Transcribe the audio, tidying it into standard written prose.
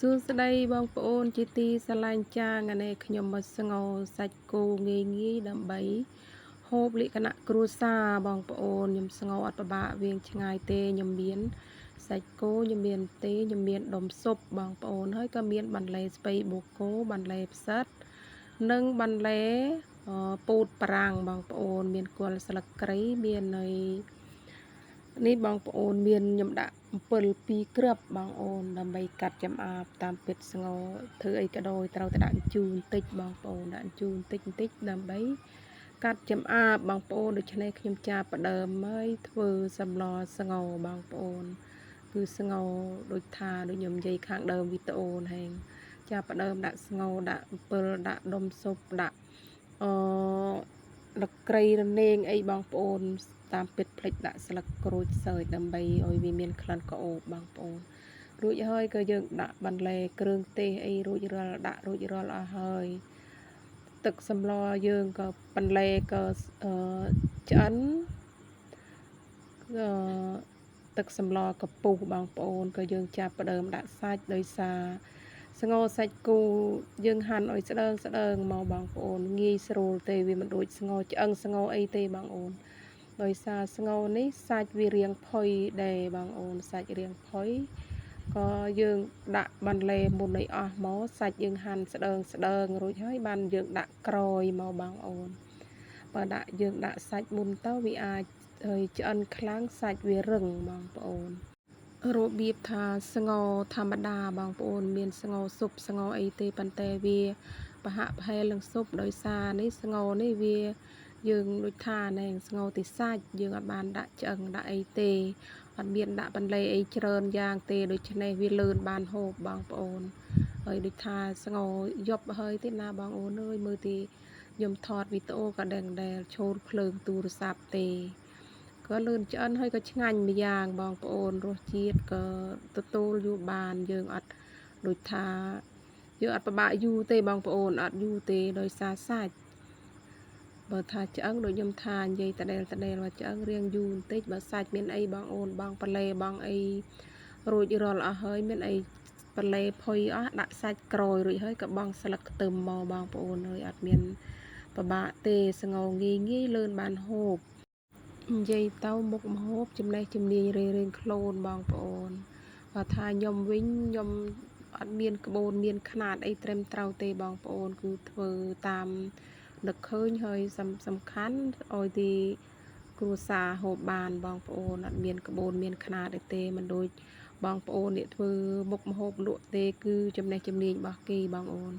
សួស្តីបងប្អូនជាទីស្រឡាញ់ចាងអានេះខ្ញុំមកស្ងោសាច់គោងាយដើម្បីហូបលក្ខណៈគ្រួសារបងប្អូនខ្ញុំស្ងោអត់ពិបាកវៀងឆ្ងាយទេខ្ញុំមានសាច់គោខ្ញុំមានទេខ្ញុំមានដុំស៊ុបបងប្អូនហើយក៏មានបន្លែស្ពៃបូកគោបន្លែផ្សិតនិងបន្លែពោតប្រាំងបងប្អូនមានគល់ស្លឹកគ្រៃមាននៅនេះបងប្អូនមានខ្ញុំដាក់អំពិល2គ្រាប់បងអូនដើម្បីកាត់ចំអាបតាមពិតស្ងោធ្វើអីក៏ដោយត្រូវតែដាក់ជូរបន្តិចបងប្អូនដាក់ជូរបន្តិចដើម្បីកាត់ចំអាបបងប្អូនដូច្នេះខ្ញុំចាប់ផ្ដើមហើយធ្វើសម្លស្ងោបងប្អូនគឺស្ងោដូចខ្ញុំនិយាយខាងដើមវីដេអូហ្នឹងចាប់ផ្ដើមដាក់ស្ងោដាក់អំពិលដាក់ដុំស៊ុបដាក់អលឹកគ្រៃរនេងអីបងប្អូនតាមពិតភ្លេចដាក់ស្លឹកក្រូចសើចដើម្បីឲ្យវាមានក្លិនក្រអូបបងប្អូនរួចហើយក៏យើងដាក់បន្លែគ្រឿងទេសអីរួចរាល់ដាក់រួចរាល់អស់ហើយទឹកសម្លយើងក៏បន្លែក៏ឆ្អិនទឹកសម្លកពុះបងប្អូនក៏យើងចាប់ផ្ដើមដាក់សាច់ដោយសារស្ងោសាច់គោយើងហាន់ឲ្យស្ដើងមកបងប្អូនងាយស្រួលទេវាមិនដូចស្ងោឆ្អឹងស្ងោអីទេបងអូនដោយសារស្ងោនេះសាច់វារាងផុយដែរបងអូនសាច់រាងផុយក៏យើងដាក់បន្លែមុនឲ្យអស់មកសាច់យើងហាន់ស្ដើងរួចហើយបានយើងដាក់ក្រោយមកបងអូនបើយើងដាក់សាច់មុនទៅវាអាចឆ្អិនខ្លាំងសាច់វារឹងបងប្អូនរបៀបថាស្ងោធម្មតាបងប្អូនមានស្ងោស៊ុបស្ងោអីទេប៉ុន្តែវាប្រហាក់ប្រហែលនឹងស៊ុបដោយសារនេះស្ងោនេះវាយើងដូចថាណែស្ងោទីសាច់យើងអត់បានដាក់ឆ្អឹងដាក់អីទេអត់មានដាក់បន្លែអីច្រើនយ៉ាងទេដូច្នេះវាលឿនបានហូបបងប្អូនហើយដូចថាស្ងោយប់ហើយទេណាបងអូនអើយមើលទីខ្ញុំថតវីដេអូក៏ដឹងដែលឈោលភ្លើងទូរស័ព្ទទេក៏លឿនឆ្អិនហើយក៏ឆ្ងាញ់ម្យ៉ាងបងប្អូនរសជាតិក៏ទទួលយូរបានយើងអត់ដូចថាយើងអត់ពិបាកយូរទេបងប្អូនអត់យូរទេដោយសារសាច់បើថាឆ្អឹងដូចខ្ញុំថានិយាយតដែលមកឆ្អឹងរៀងយូរបន្តិចបើសាច់មានអីបងអូនបងប៉ាឡេបងអីរួចរាល់អស់ហើយមានអីប៉ាឡេផុយអស់ដាក់សាច់ក្រោយរួចហើយក៏បងស្លឹកខ្ទឹមមកបងប្អូនអើយអត់មានពិបាកទេស្ងោងាយលឿនបានហូបនិយាយទៅមុខម្ហូបចំណេះជំនាញរៀងខ្លួនបងប្អូនបើថាខ្ញុំវិញខ្ញុំអត់មានក្បូនមានຂະຫນាតអីត្រឹមត្រូវទេបងប្អូនគឺធ្វើតាមនឹកឃើញហើយសំខាន់ឲ្យទីគ្រួសារហូបបានបងប្អូនអត់មានក្បូនមានຂະຫນាតអីទេមិនដូចបងប្អូនអ្នកធ្វើមុខម្ហូបលក់ទេគឺចំណេះជំនាញរបស់គេបងអូន